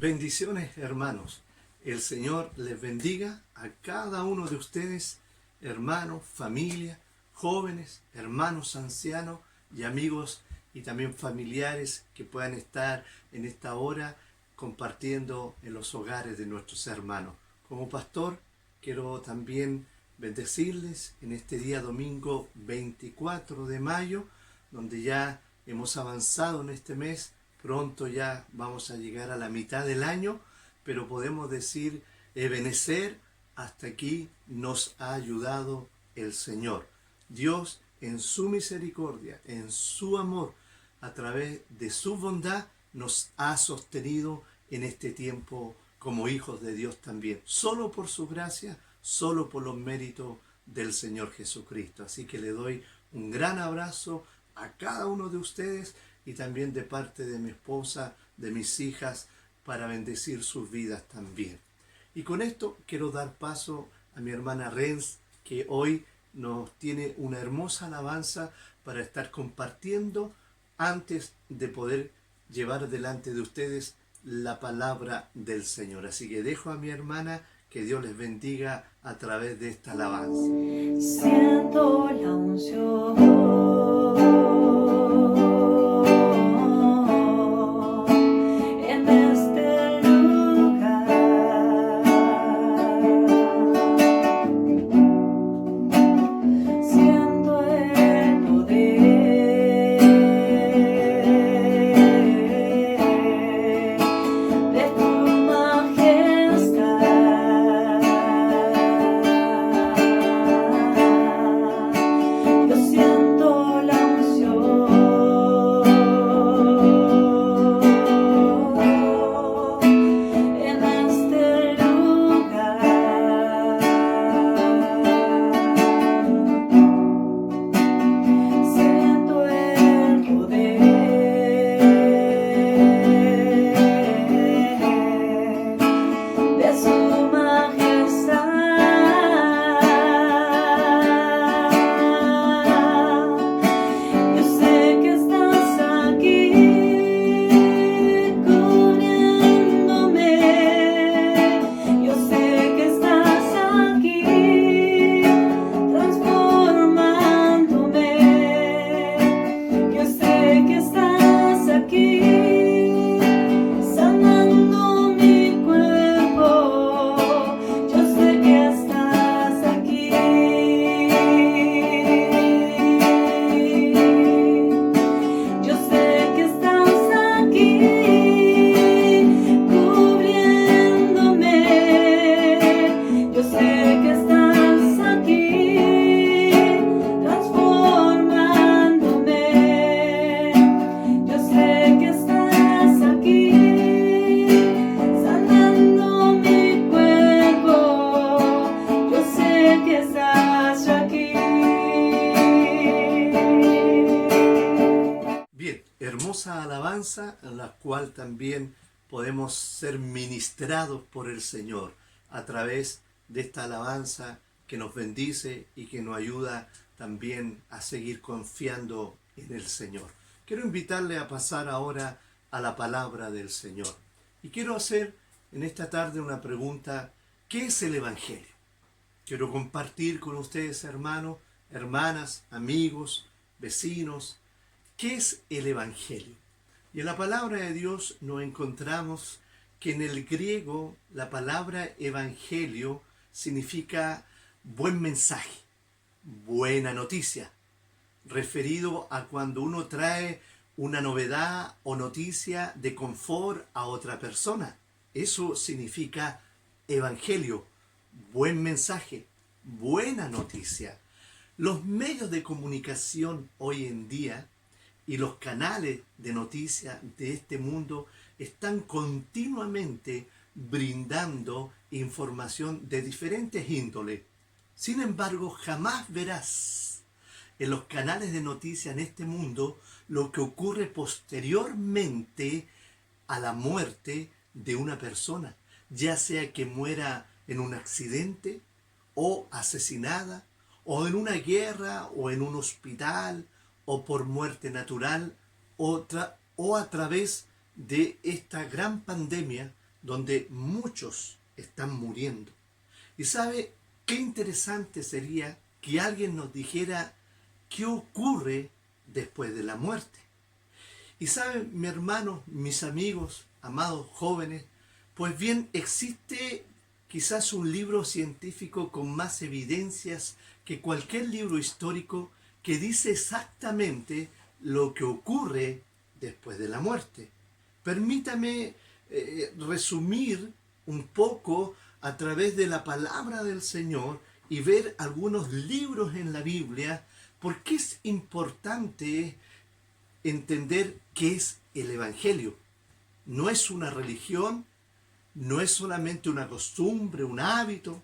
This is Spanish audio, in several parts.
Bendiciones, hermanos. El Señor les bendiga a cada uno de ustedes, hermanos, familia, jóvenes, hermanos, ancianos y amigos y también familiares que puedan estar en esta hora compartiendo en los hogares de nuestros hermanos. Como pastor, quiero también bendecirles en este día domingo 24 de mayo, donde ya hemos avanzado en este mes. Pronto ya vamos a llegar a la mitad del año, pero podemos decir, Ebenecer, hasta aquí nos ha ayudado el Señor. Dios, en su misericordia, en su amor, a través de su bondad, nos ha sostenido en este tiempo como hijos de Dios también. Solo por su gracia, solo por los méritos del Señor Jesucristo. Así que le doy un gran abrazo a cada uno de ustedes y también de parte de mi esposa, de mis hijas, para bendecir sus vidas también. Y con esto quiero dar paso a mi hermana Renz, que hoy nos tiene una hermosa alabanza para estar compartiendo antes de poder llevar delante de ustedes la palabra del Señor. Así que dejo a mi hermana, que Dios les bendiga a través de esta alabanza. Siento la unción en este lugar. Siento el poder de tu majestad. Yo siento la unción en este lugar. Siento el poder de su majestad. Yo sé que estás aquí cubriéndome. Yo sé que estás aquí transformándome. Yo sé que estás aquí sanando mi cuerpo. Yo sé que estás aquí. Yo sé que estás aquí cubriéndome. Yo sé que estás aquí transformándome. Yo sé que estás aquí sanando mi cuerpo. Yo sé que estás aquí. Bien, hermosa alabanza en la cual también podemos ser ministrados por el Señor a través de esta alabanza que nos bendice y que nos ayuda también a seguir confiando en el Señor. Quiero invitarle a pasar ahora a la palabra del Señor. Y quiero hacer en esta tarde una pregunta: ¿qué es el Evangelio? Quiero compartir con ustedes, hermanos, hermanas, amigos, vecinos, ¿qué es el Evangelio? Y en la palabra de Dios nos encontramos que en el griego la palabra evangelio significa buen mensaje, buena noticia, referido a cuando uno trae una novedad o noticia de confort a otra persona. Eso significa evangelio, buen mensaje, buena noticia. Los medios de comunicación hoy en día y los canales de noticias de este mundo están continuamente brindando información de diferentes índoles. Sin embargo, jamás verás en los canales de noticias en este mundo lo que ocurre posteriormente a la muerte de una persona, ya sea que muera en un accidente o asesinada, o en una guerra, o en un hospital, o por muerte natural, o a través de esta gran pandemia donde muchos están muriendo. Y sabe qué interesante sería que alguien nos dijera qué ocurre después de la muerte. Y saben, mi hermano, mis amigos, amados jóvenes, pues bien, existe quizás un libro científico con más evidencias que cualquier libro histórico que dice exactamente lo que ocurre después de la muerte. Permítame resumir un poco a través de la palabra del Señor y ver algunos libros en la Biblia, porque es importante entender qué es el Evangelio. No es una religión, no es solamente una costumbre, un hábito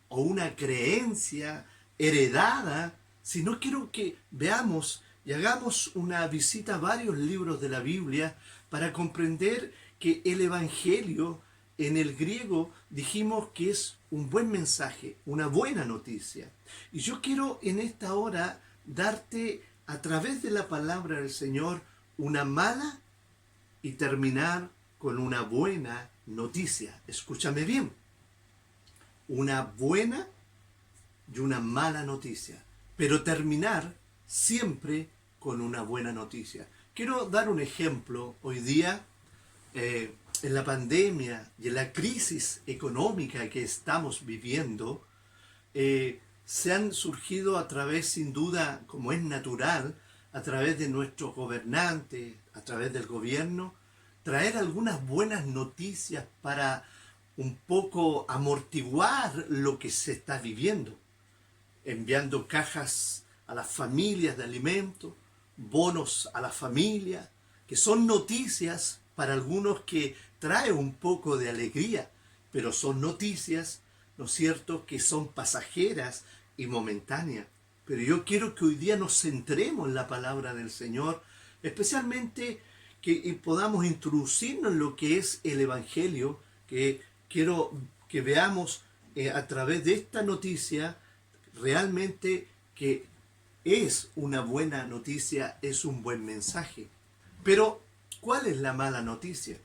o una creencia heredada, sino quiero que veamos y hagamos una visita a varios libros de la Biblia para comprender que el Evangelio en el griego dijimos que es un buen mensaje, una buena noticia. Y yo quiero en esta hora darte a través de la palabra del Señor una mala y terminar con una buena noticia. Escúchame bien. Una buena y una mala noticia. Pero terminar siempre con una buena noticia. Quiero dar un ejemplo. Hoy día, en la pandemia y en la crisis económica que estamos viviendo, se han surgido a través, sin duda, como es natural, a través de nuestros gobernantes, a través del gobierno, traer algunas buenas noticias para un poco amortiguar lo que se está viviendo, enviando cajas a las familias de alimentos, bonos a las familias, que son noticias para algunos que trae un poco de alegría, pero son noticias, ¿no es cierto?, que son pasajeras y momentáneas. Pero yo quiero que hoy día nos centremos en la palabra del Señor, especialmente que podamos introducirnos en lo que es el Evangelio, que quiero que veamos a través de esta noticia realmente que es una buena noticia, es un buen mensaje. Pero, ¿cuál es la mala noticia?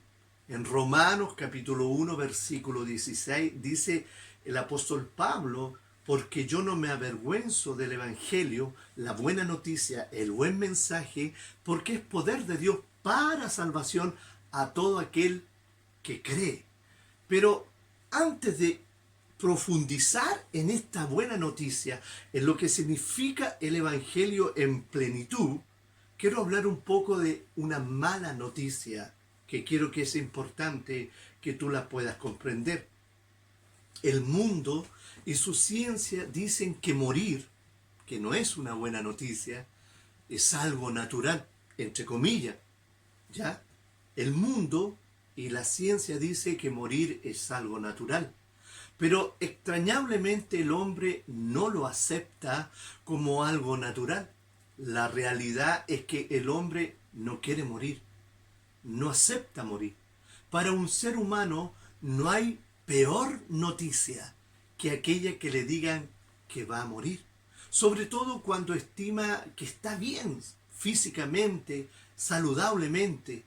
En Romanos capítulo 1, versículo 16, dice el apóstol Pablo: porque yo no me avergüenzo del Evangelio, la buena noticia, el buen mensaje, porque es poder de Dios para salvación a todo aquel que cree. Pero antes de profundizar en esta buena noticia, en lo que significa el Evangelio en plenitud, quiero hablar un poco de una mala noticia que quiero que es importante que tú la puedas comprender. El mundo y su ciencia dicen que morir, que no es una buena noticia, es algo natural, entre comillas, ¿ya? El mundo y la ciencia dice que morir es algo natural. Pero extrañablemente el hombre no lo acepta como algo natural. La realidad es que el hombre no quiere morir, no acepta morir. Para un ser humano no hay peor noticia que aquella que le digan que va a morir. Sobre todo cuando estima que está bien físicamente, saludablemente.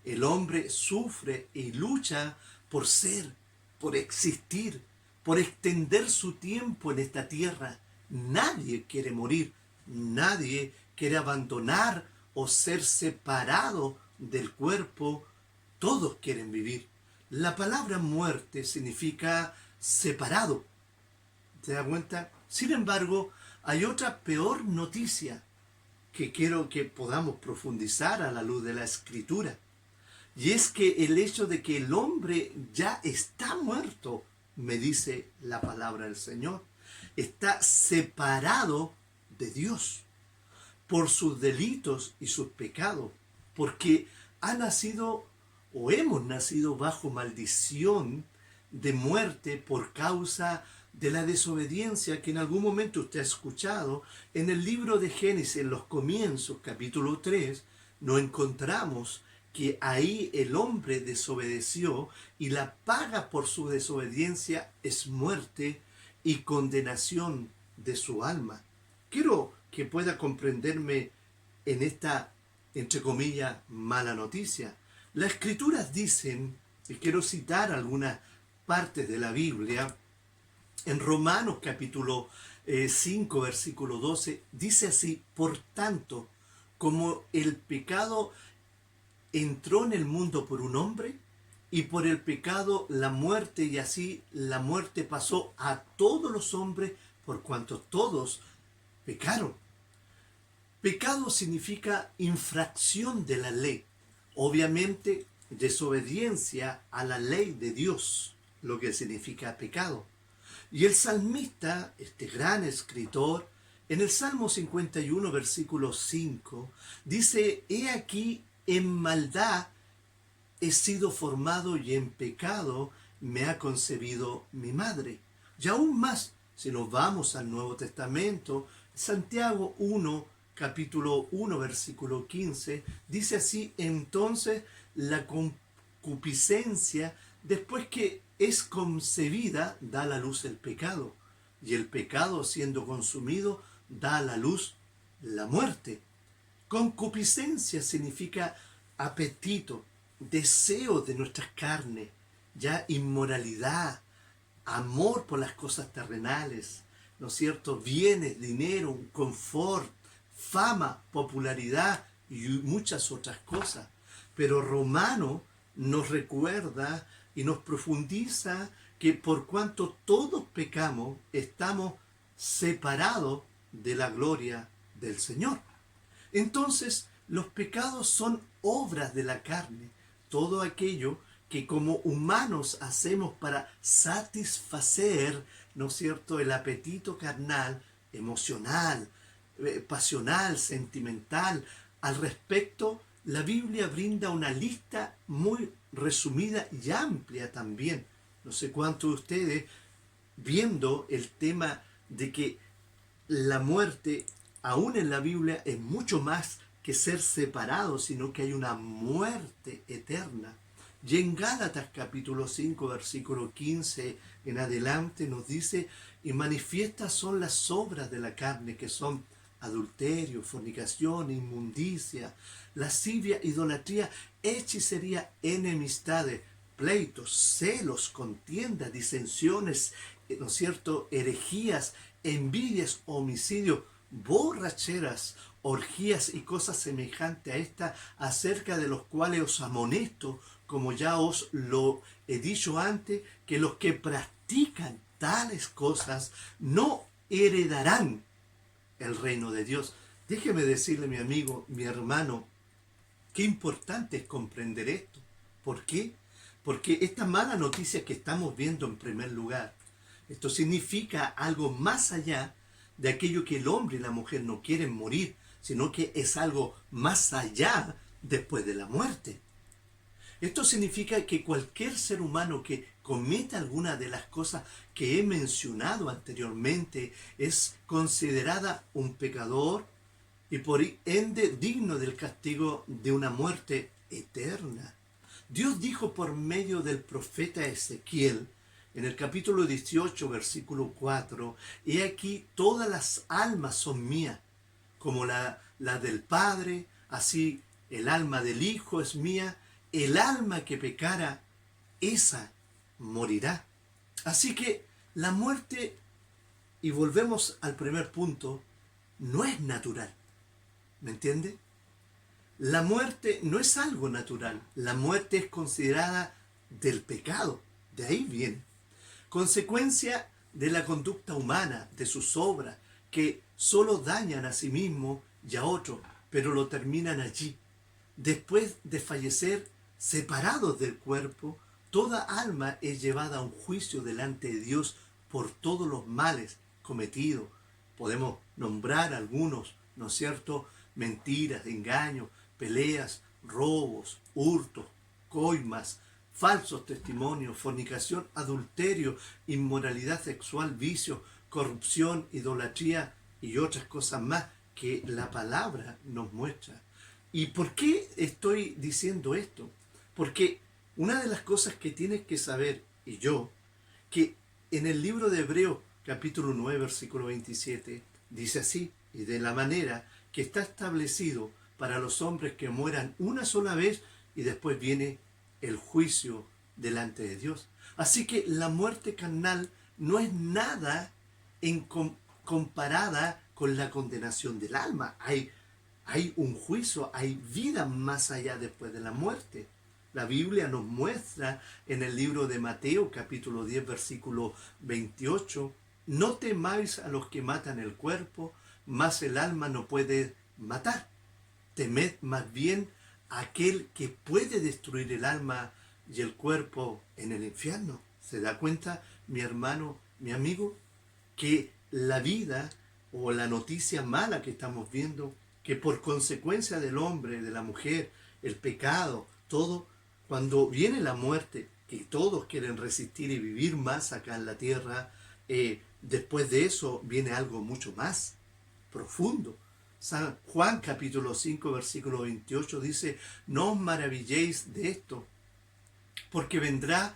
El hombre sufre y lucha por ser, por existir, por extender su tiempo en esta tierra. Nadie quiere morir, nadie quiere abandonar o ser separado del cuerpo. Todos quieren vivir. La palabra muerte significa separado. ¿Te das cuenta? Sin embargo, hay otra peor noticia que quiero que podamos profundizar a la luz de la Escritura. Y es que el hecho de que el hombre ya está muerto, me dice la palabra del Señor, está separado de Dios por sus delitos y sus pecados, porque ha nacido o hemos nacido bajo maldición de muerte por causa de la desobediencia que en algún momento usted ha escuchado. En el libro de Génesis, en los comienzos, capítulo 3, nos encontramos que ahí el hombre desobedeció y la paga por su desobediencia es muerte y condenación de su alma. Quiero que pueda comprenderme en esta, entre comillas, mala noticia. Las Escrituras dicen Y quiero citar algunas partes de la Biblia. En Romanos capítulo 5, versículo 12, dice así: por tanto, como el pecado entró en el mundo por un hombre, y por el pecado la muerte, y así la muerte pasó a todos los hombres, por cuanto todos pecaron. Pecado significa infracción de la ley. Obviamente, desobediencia a la ley de Dios, lo que significa pecado. Y el salmista, este gran escritor, en el Salmo 51, versículo 5, dice: he aquí, en maldad he sido formado, y en pecado me ha concebido mi madre. Y aún más, si nos vamos al Nuevo Testamento, Santiago 1, capítulo 1, versículo 15, dice así: entonces la concupiscencia, después que es concebida, da a la luz el pecado, y el pecado, siendo consumido, da a la luz la muerte. Concupiscencia significa apetito, deseo de nuestras carnes, ya inmoralidad, amor por las cosas terrenales, ¿no es cierto? Bienes, dinero, confort, fama, popularidad y muchas otras cosas. Pero Romano nos recuerda y nos profundiza que por cuanto todos pecamos, estamos separados de la gloria del Señor. Entonces, los pecados son obras de la carne, todo aquello que como humanos hacemos para satisfacer, ¿no es cierto?, el apetito carnal, emocional, pasional, sentimental. Al respecto, la Biblia brinda una lista muy resumida y amplia también. No sé cuántos de ustedes, viendo el tema de que la muerte, aún en la Biblia, es mucho más que ser separado, sino que hay una muerte eterna. Y en Gálatas capítulo 5, versículo 15 en adelante nos dice: y manifiestas son las obras de la carne, que son adulterio, fornicación, inmundicia, lascivia, idolatría, hechicería, enemistades, pleitos, celos, contiendas, disensiones, ¿no es cierto?, herejías, envidias, homicidios, borracheras, orgías y cosas semejantes a esta, acerca de los cuales os amonesto, como ya os lo he dicho antes, que los que practican tales cosas no heredarán el reino de Dios. Déjeme decirle, mi amigo, mi hermano, qué importante es comprender esto. ¿Por qué? Porque esta mala noticia que estamos viendo, en primer lugar, esto significa algo más allá de aquello que el hombre y la mujer no quieren morir, sino que es algo más allá después de la muerte. Esto significa que cualquier ser humano que cometa alguna de las cosas que he mencionado anteriormente es considerada un pecador y por ende digno del castigo de una muerte eterna. Dios dijo por medio del profeta Ezequiel, en el capítulo 18, versículo 4, he aquí todas las almas son mías, como la del Padre, así el alma del Hijo es mía, el alma que pecara, esa morirá. Así que la muerte, y volvemos al primer punto, no es natural. ¿Me entiende? La muerte no es algo natural. La muerte es considerada del pecado. De ahí viene. Consecuencia de la conducta humana, de sus obras, que solo dañan a sí mismo y a otro, pero lo terminan allí. Después de fallecer, separados del cuerpo, toda alma es llevada a un juicio delante de Dios por todos los males cometidos. Podemos nombrar algunos, ¿no es cierto? Mentiras, engaños, peleas, robos, hurtos, coimas, falsos testimonios, fornicación, adulterio, inmoralidad sexual, vicio, corrupción, idolatría y otras cosas más que la palabra nos muestra. ¿Y por qué estoy diciendo esto? Porque una de las cosas que tienes que saber, y yo, que en el libro de Hebreos, capítulo 9, versículo 27, dice así: y de la manera que está establecido para los hombres que mueran una sola vez, y después viene el juicio delante de Dios. Así que la muerte carnal no es nada comparada con la condenación del alma. Hay un juicio, hay vida más allá después de la muerte. La Biblia nos muestra en el libro de Mateo, capítulo 10, versículo 28, no temáis a los que matan el cuerpo, mas el alma no puede matar. Temed más bien a aquel que puede destruir el alma y el cuerpo en el infierno. ¿Se da cuenta, mi hermano, mi amigo, que la vida o la noticia mala que estamos viendo, que por consecuencia del hombre, de la mujer, el pecado, todo, cuando viene la muerte, que todos quieren resistir y vivir más acá en la tierra, después de eso viene algo mucho más profundo. San Juan capítulo 5 versículo 28 dice, no os maravilléis de esto, porque vendrá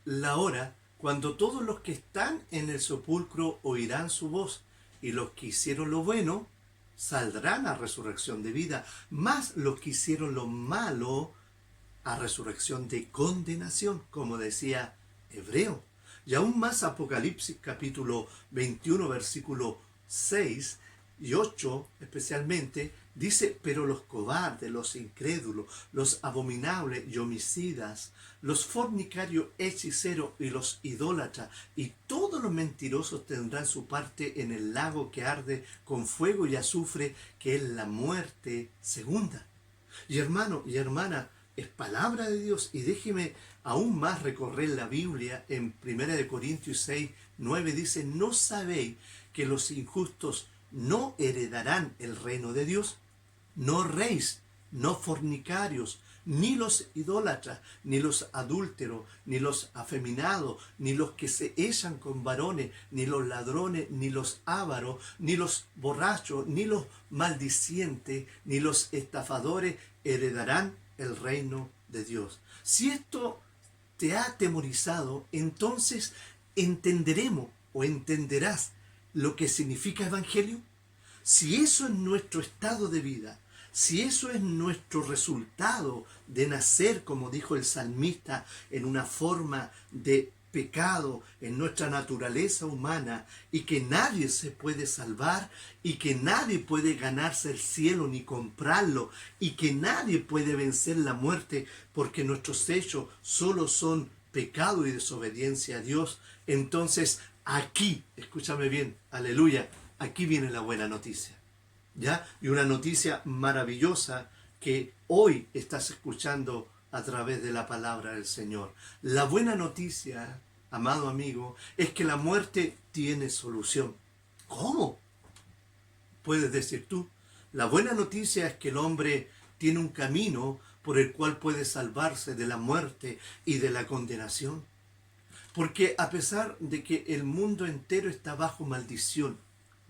la hora cuando todos los que están en el sepulcro oirán su voz, y los que hicieron lo bueno saldrán a resurrección de vida, mas los que hicieron lo malo a resurrección de condenación, como decía Hebreo. Y aún más Apocalipsis capítulo 21 versículo 6 y 8 especialmente, dice, pero los cobardes, los incrédulos, los abominables y homicidas, los fornicarios, hechiceros y los idólatras, y todos los mentirosos tendrán su parte en el lago que arde con fuego y azufre, que es la muerte segunda. Y hermano y hermana, es palabra de Dios, y déjeme aún más recorrer la Biblia. En 1 Corintios 6, 9 dice, ¿no sabéis que los injustos no heredarán el reino de Dios? No reis, no fornicarios, ni los idólatras, ni los adúlteros, ni los afeminados, ni los que se echan con varones, ni los ladrones, ni los ávaros, ni los borrachos, ni los maldicientes, ni los estafadores heredarán el reino de Dios. Si esto te ha atemorizado, entonces entenderemos o entenderás lo que significa evangelio. Si eso es nuestro estado de vida, si eso es nuestro resultado de nacer, como dijo el salmista, en una forma de pecado, en nuestra naturaleza humana, y que nadie se puede salvar, y que nadie puede ganarse el cielo ni comprarlo, y que nadie puede vencer la muerte, porque nuestros hechos solo son pecado y desobediencia a Dios, entonces aquí, escúchame bien, aleluya, aquí viene la buena noticia, ¿ya? Y una noticia maravillosa que hoy estás escuchando a través de la palabra del Señor. La buena noticia, amado amigo, es que la muerte tiene solución. ¿Cómo? Puedes decir tú. La buena noticia es que el hombre tiene un camino por el cual puede salvarse de la muerte y de la condenación. Porque a pesar de que el mundo entero está bajo maldición,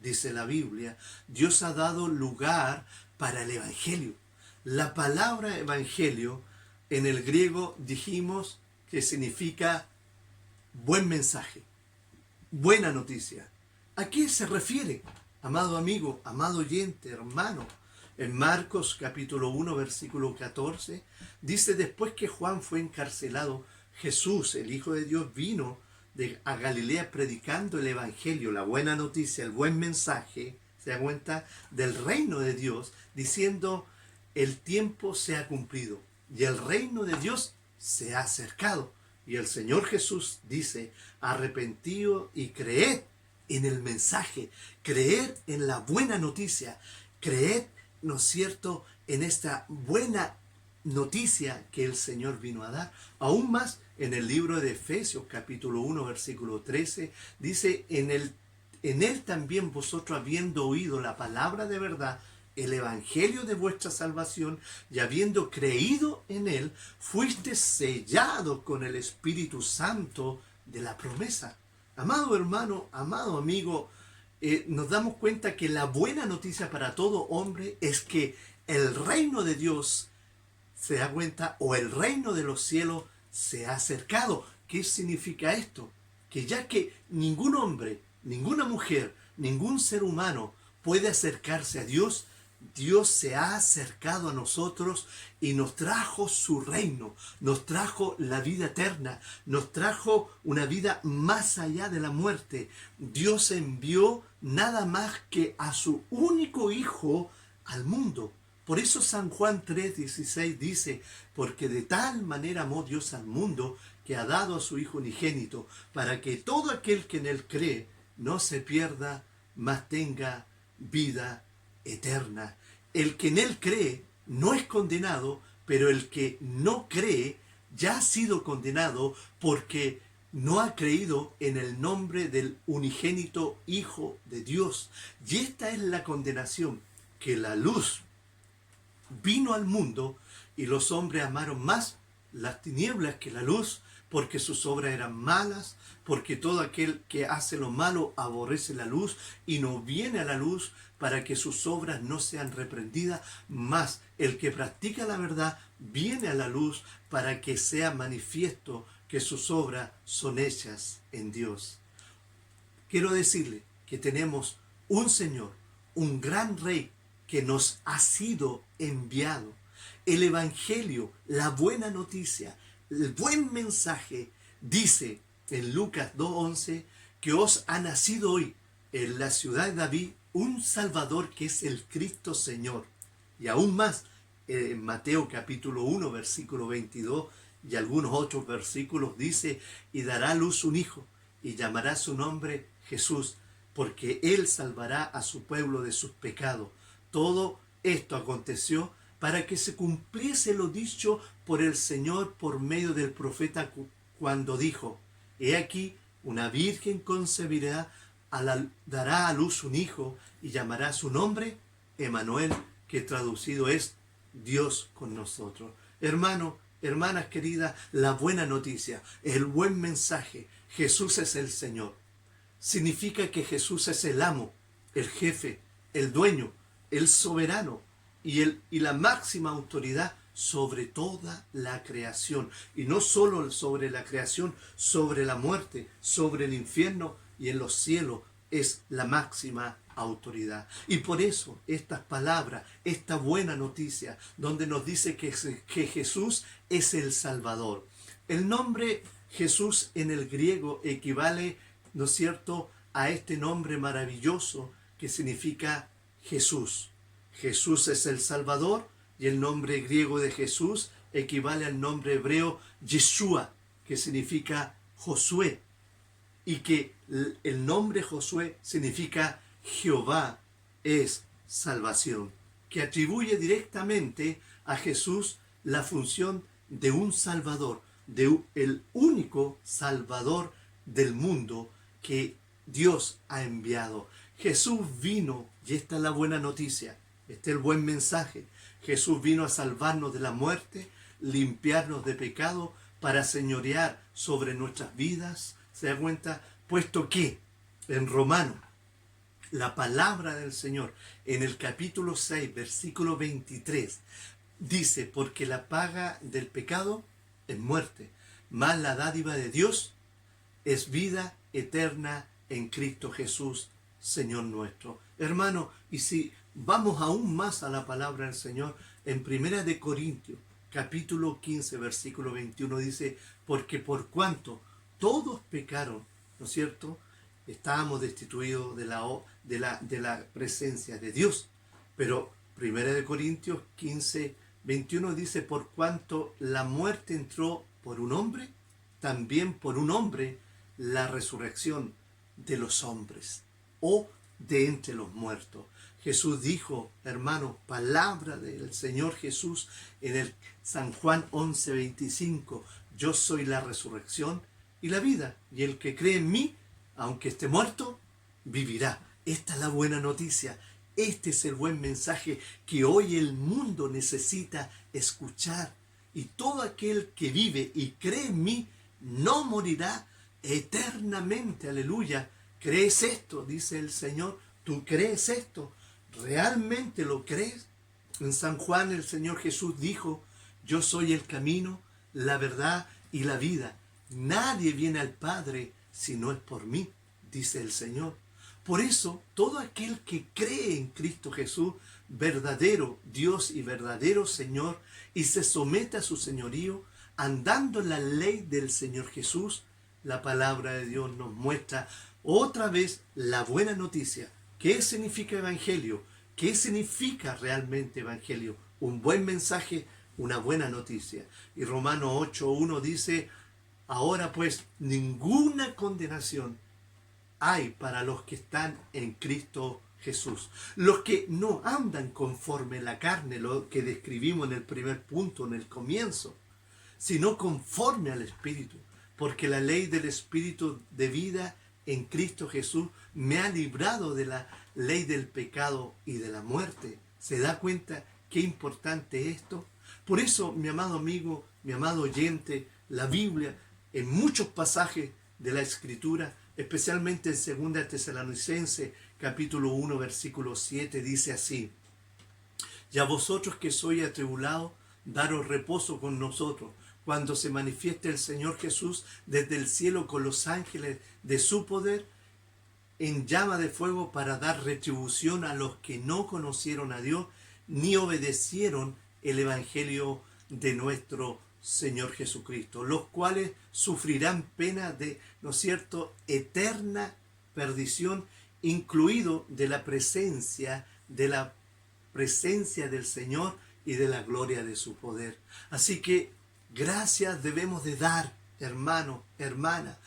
dice la Biblia, Dios ha dado lugar para el Evangelio. La palabra Evangelio en el griego dijimos que significa buen mensaje, buena noticia. ¿A qué se refiere, amado amigo, amado oyente, hermano? En Marcos capítulo 1 versículo 14 dice, después que Juan fue encarcelado, Jesús, el Hijo de Dios, vino a Galilea predicando el Evangelio, la buena noticia, el buen mensaje, se da cuenta, del reino de Dios, diciendo, el tiempo se ha cumplido y el reino de Dios se ha acercado. Y el Señor Jesús dice, arrepentíos y creed en el mensaje, creed en la buena noticia, creed, ¿no es cierto?, en esta buena noticia que el Señor vino a dar. Aún más, en el libro de Efesios capítulo 1 versículo 13 dice, en él también vosotros, habiendo oído la palabra de verdad, el evangelio de vuestra salvación, y habiendo creído en él, fuiste sellado con el Espíritu Santo de la promesa. Amado hermano, amado amigo, nos damos cuenta que la buena noticia para todo hombre es que el reino de Dios, se da cuenta, o el reino de los cielos se ha acercado. ¿Qué significa esto? Que ya que ningún hombre, ninguna mujer, ningún ser humano puede acercarse a Dios, Dios se ha acercado a nosotros y nos trajo su reino, nos trajo la vida eterna, nos trajo una vida más allá de la muerte. Dios envió nada más que a su único Hijo al mundo. Por eso San Juan 3:16 dice, porque de tal manera amó Dios al mundo que ha dado a su Hijo unigénito, para que todo aquel que en él cree no se pierda, mas tenga vida eterna. El que en él cree no es condenado, pero el que no cree ya ha sido condenado porque no ha creído en el nombre del unigénito Hijo de Dios. Y esta es la condenación, que la luz vino al mundo y los hombres amaron más las tinieblas que la luz, porque sus obras eran malas, porque todo aquel que hace lo malo aborrece la luz y no viene a la luz para que sus obras no sean reprendidas, mas el que practica la verdad viene a la luz para que sea manifiesto que sus obras son hechas en Dios. Quiero decirle que tenemos un Señor, un gran Rey que nos ha sido enviado. El Evangelio, la buena noticia, el buen mensaje, dice en Lucas 2:11 que os ha nacido hoy en la ciudad de David un Salvador que es el Cristo Señor. Y aún más, en Mateo capítulo 1, versículo 22 y algunos otros versículos dice, y dará a luz un hijo y llamará su nombre Jesús, porque él salvará a su pueblo de sus pecados. Todo esto aconteció para que se cumpliese lo dicho por el Señor por medio del profeta cuando dijo, he aquí, una virgen concebirá, dará a luz un hijo y llamará su nombre Emmanuel, que traducido es Dios con nosotros. Hermano, hermanas queridas, la buena noticia, el buen mensaje, Jesús es el Señor. Significa que Jesús es el amo, el jefe, el dueño, el soberano y la máxima autoridad sobre toda la creación. Y no solo sobre la creación, sobre la muerte, sobre el infierno y en los cielos es la máxima autoridad. Y por eso estas palabras, esta buena noticia, donde nos dice que Jesús es el Salvador. El nombre Jesús en el griego equivale, ¿no es cierto?, a este nombre maravilloso que significa Jesús. Jesús es el Salvador y el nombre griego de Jesús equivale al nombre hebreo Yeshua, que significa Josué, y que el nombre Josué significa Jehová es salvación, que atribuye directamente a Jesús la función de un Salvador, el único Salvador del mundo que Dios ha enviado. Jesús vino, y esta es la buena noticia, este es el buen mensaje. Jesús vino a salvarnos de la muerte, limpiarnos de pecado, para señorear sobre nuestras vidas. ¿Se da cuenta? Puesto que en Romanos, la palabra del Señor, en el capítulo 6, versículo 23, dice, porque la paga del pecado es muerte, mas la dádiva de Dios es vida eterna en Cristo Jesús, Señor nuestro. Hermano, y si vamos aún más a la palabra del Señor, en 1 de Corintios, capítulo 15, versículo 21, dice, porque por cuanto todos pecaron, ¿no es cierto?, estábamos destituidos de la presencia de Dios. Pero 1 de Corintios 15, 21 dice, por cuanto la muerte entró por un hombre, también por un hombre la resurrección de los hombres, o de entre los muertos. Jesús dijo, hermano, palabra del Señor Jesús en el San Juan 11, 25, yo soy la resurrección y la vida, y el que cree en mí, aunque esté muerto, vivirá. Esta es la buena noticia. Este es el buen mensaje que hoy el mundo necesita escuchar. Y todo aquel que vive y cree en mí no morirá eternamente. Aleluya. ¿Crees esto? Dice el Señor. ¿Tú crees esto? ¿Realmente lo crees? En San Juan el Señor Jesús dijo, yo soy el camino, la verdad y la vida. Nadie viene al Padre si no es por mí, dice el Señor. Por eso, todo aquel que cree en Cristo Jesús verdadero Dios y verdadero Señor y se somete a su señorío, andando en la ley del Señor Jesús, la palabra de Dios nos muestra otra vez la buena noticia. ¿Qué significa evangelio? ¿Qué significa realmente evangelio? Un buen mensaje, una buena noticia. Y Romanos 8:1 dice, ahora pues ninguna condenación hay para los que están en Cristo Jesús. Los que no andan conforme la carne, lo que describimos en el primer punto, en el comienzo, sino conforme al Espíritu. Porque la ley del Espíritu de vida en Cristo Jesús me ha librado de la ley del pecado y de la muerte. ¿Se da cuenta qué importante es esto? Por eso, mi amado amigo, mi amado oyente, la Biblia, en muchos pasajes de la Escritura, especialmente en 2 Tesalonicenses, capítulo 1, versículo 7, dice así: y a vosotros que sois atribulados, daros reposo con nosotros, cuando se manifieste el Señor Jesús desde el cielo con los ángeles de su poder, en llama de fuego, para dar retribución a los que no conocieron a Dios, ni obedecieron el Evangelio de nuestro Señor Jesucristo, los cuales sufrirán pena de, ¿no es cierto?, eterna perdición, incluido de la presencia del Señor y de la gloria de su poder. Así que gracias debemos de dar, hermano, hermana,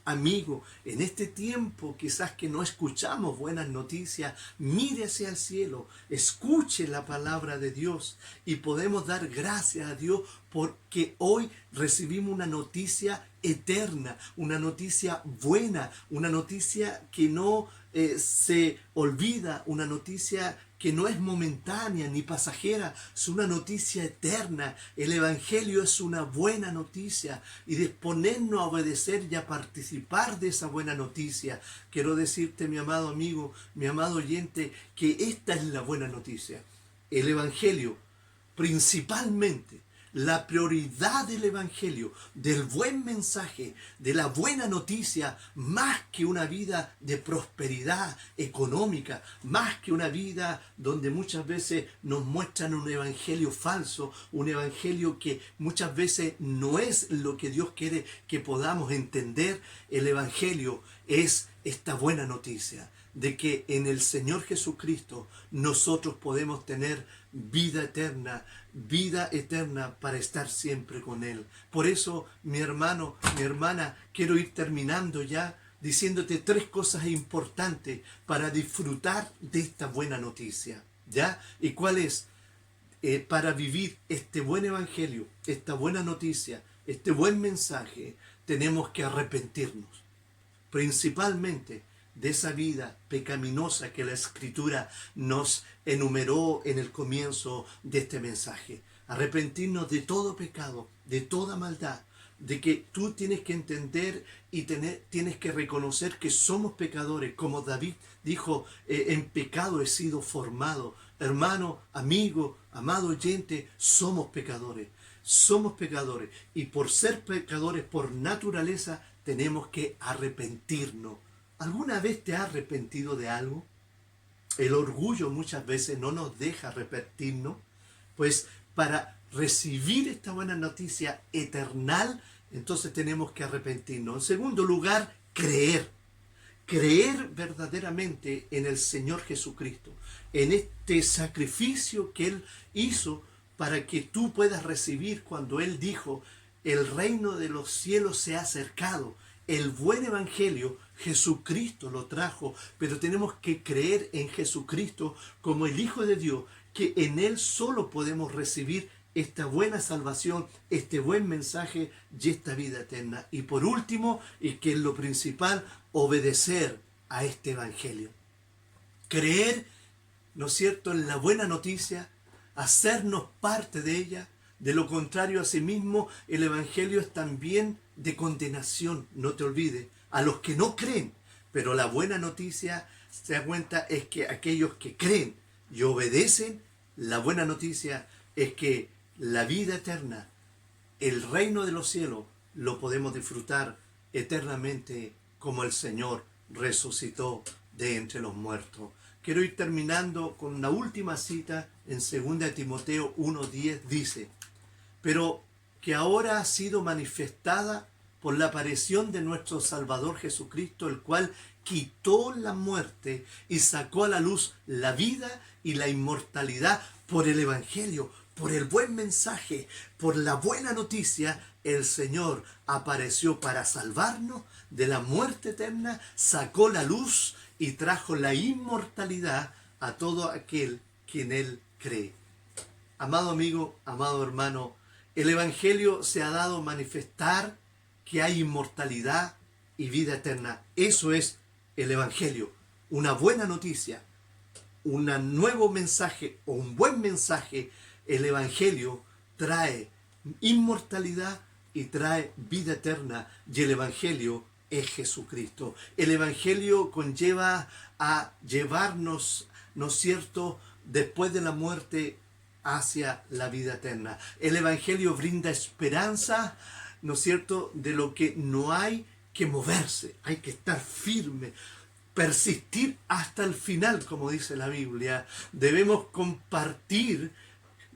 amigo, en este tiempo quizás que no escuchamos buenas noticias, mire hacia el cielo, escuche la palabra de Dios y podemos dar gracias a Dios porque hoy recibimos una noticia eterna, una noticia buena, una noticia que no se olvida, una noticia que no es momentánea ni pasajera, es una noticia eterna. El Evangelio es una buena noticia y disponernos a obedecer y a participar de esa buena noticia. Quiero decirte, mi amado amigo, mi amado oyente, que esta es la buena noticia. El Evangelio, principalmente, la prioridad del Evangelio, del buen mensaje, de la buena noticia, más que una vida de prosperidad económica, más que una vida donde muchas veces nos muestran un evangelio falso, un evangelio que muchas veces no es lo que Dios quiere que podamos entender. El Evangelio es esta buena noticia de que en el Señor Jesucristo nosotros podemos tener vida eterna para estar siempre con Él. Por eso, mi hermano, mi hermana, quiero ir terminando ya diciéndote 3 cosas importantes para disfrutar de esta buena noticia, ¿ya? ¿Y cuál es? Para vivir este buen evangelio, esta buena noticia, este buen mensaje, tenemos que arrepentirnos, principalmente de esa vida pecaminosa que la Escritura nos enumeró en el comienzo de este mensaje. Arrepentirnos de todo pecado, de toda maldad, de que tú tienes que entender y tienes que reconocer que somos pecadores, como David dijo, en pecado he sido formado. Hermano, amigo, amado oyente, somos pecadores. Somos pecadores y por ser pecadores por naturaleza tenemos que arrepentirnos. ¿Alguna vez te has arrepentido de algo? El orgullo muchas veces no nos deja arrepentirnos. Pues para recibir esta buena noticia eternal, entonces tenemos que arrepentirnos. En segundo lugar, creer. Creer verdaderamente en el Señor Jesucristo, en este sacrificio que Él hizo para que tú puedas recibir cuando Él dijo, el reino de los cielos se ha acercado. El buen evangelio, Jesucristo lo trajo, pero tenemos que creer en Jesucristo como el Hijo de Dios, que en Él solo podemos recibir esta buena salvación, este buen mensaje y esta vida eterna. Y por último, y que es lo principal, obedecer a este evangelio. Creer, ¿no es cierto?, en la buena noticia, hacernos parte de ella. De lo contrario, asimismo, el evangelio es también de condenación, no te olvides, a los que no creen. Pero la buena noticia, se da cuenta, es que aquellos que creen y obedecen, la buena noticia es que la vida eterna, el reino de los cielos, lo podemos disfrutar eternamente como el Señor resucitó de entre los muertos. quiero ir terminando con una última cita en 2 Timoteo 1:10. Dice, pero que ahora ha sido manifestada por la aparición de nuestro Salvador Jesucristo, el cual quitó la muerte y sacó a la luz la vida y la inmortalidad por el Evangelio, por el buen mensaje, por la buena noticia. El Señor apareció para salvarnos de la muerte eterna, sacó la luz y trajo la inmortalidad a todo aquel que en Él cree. Amado amigo, amado hermano, el Evangelio se ha dado a manifestar que hay inmortalidad y vida eterna. Eso es el Evangelio, una buena noticia, un nuevo mensaje o un buen mensaje. El Evangelio trae inmortalidad y trae vida eterna, y el Evangelio es Jesucristo. El Evangelio conlleva a llevarnos, ¿no es cierto?, después de la muerte hacia la vida eterna. El Evangelio brinda esperanza, ¿no es cierto?, de lo que no hay que moverse, hay que estar firme, persistir hasta el final, como dice la Biblia. Debemos compartir,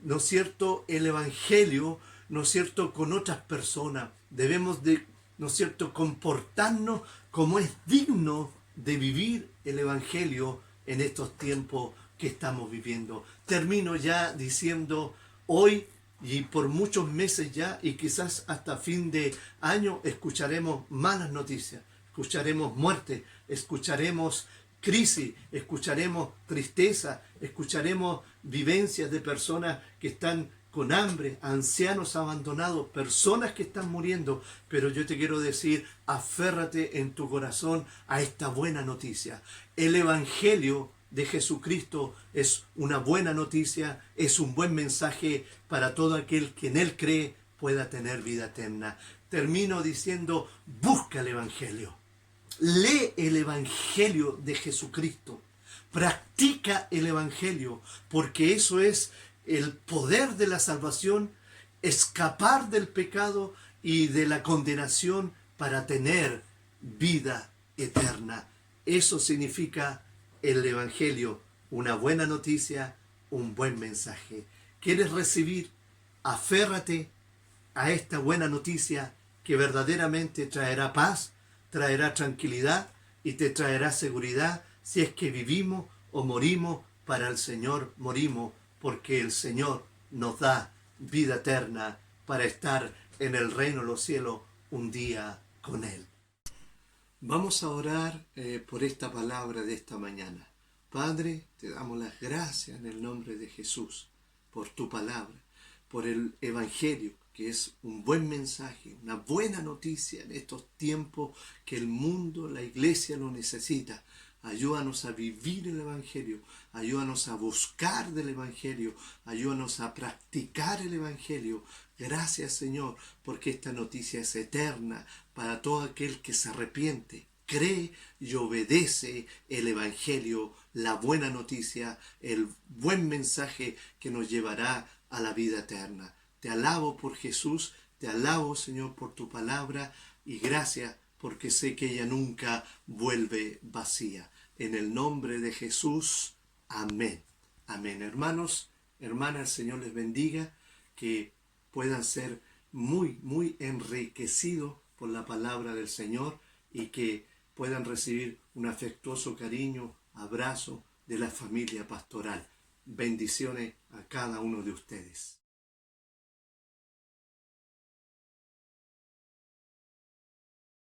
¿no es cierto?, el Evangelio, ¿no es cierto?, con otras personas. Debemos de, ¿no es cierto?, comportarnos como es digno de vivir el Evangelio en estos tiempos que estamos viviendo. Termino ya diciendo, hoy y por muchos meses ya, y quizás hasta fin de año, escucharemos malas noticias, escucharemos muerte, escucharemos crisis, escucharemos tristeza, escucharemos vivencias de personas que están con hambre, ancianos abandonados, personas que están muriendo. Pero yo te quiero decir, aférrate en tu corazón a esta buena noticia. El Evangelio de Jesucristo es una buena noticia, es un buen mensaje para todo aquel que en Él cree pueda tener vida eterna. Termino diciendo, busca el Evangelio. Lee el Evangelio de Jesucristo. Practica el Evangelio, porque eso es el poder de la salvación, escapar del pecado y de la condenación para tener vida eterna. Eso significa el Evangelio, una buena noticia, un buen mensaje. ¿Quieres recibir? Aférrate a esta buena noticia que verdaderamente traerá paz, traerá tranquilidad y te traerá seguridad. Si es que vivimos o morimos, para el Señor morimos, porque el Señor nos da vida eterna para estar en el reino de los cielos un día con Él. Vamos a orar por esta palabra de esta mañana. Padre, te damos las gracias en el nombre de Jesús por tu palabra, por el Evangelio, que es un buen mensaje, una buena noticia en estos tiempos que el mundo, la iglesia lo necesita. Ayúdanos a vivir el Evangelio, ayúdanos a buscar del Evangelio, ayúdanos a practicar el Evangelio. Gracias, Señor, porque esta noticia es eterna para todo aquel que se arrepiente, cree y obedece el Evangelio, la buena noticia, el buen mensaje que nos llevará a la vida eterna. Te alabo por Jesús, te alabo, Señor, por tu palabra, y gracias porque sé que ella nunca vuelve vacía. En el nombre de Jesús, amén. Amén. Hermanos, hermanas, el Señor les bendiga, que puedan ser muy, muy enriquecidos por la palabra del Señor y que puedan recibir un afectuoso cariño, abrazo de la familia pastoral. Bendiciones a cada uno de ustedes.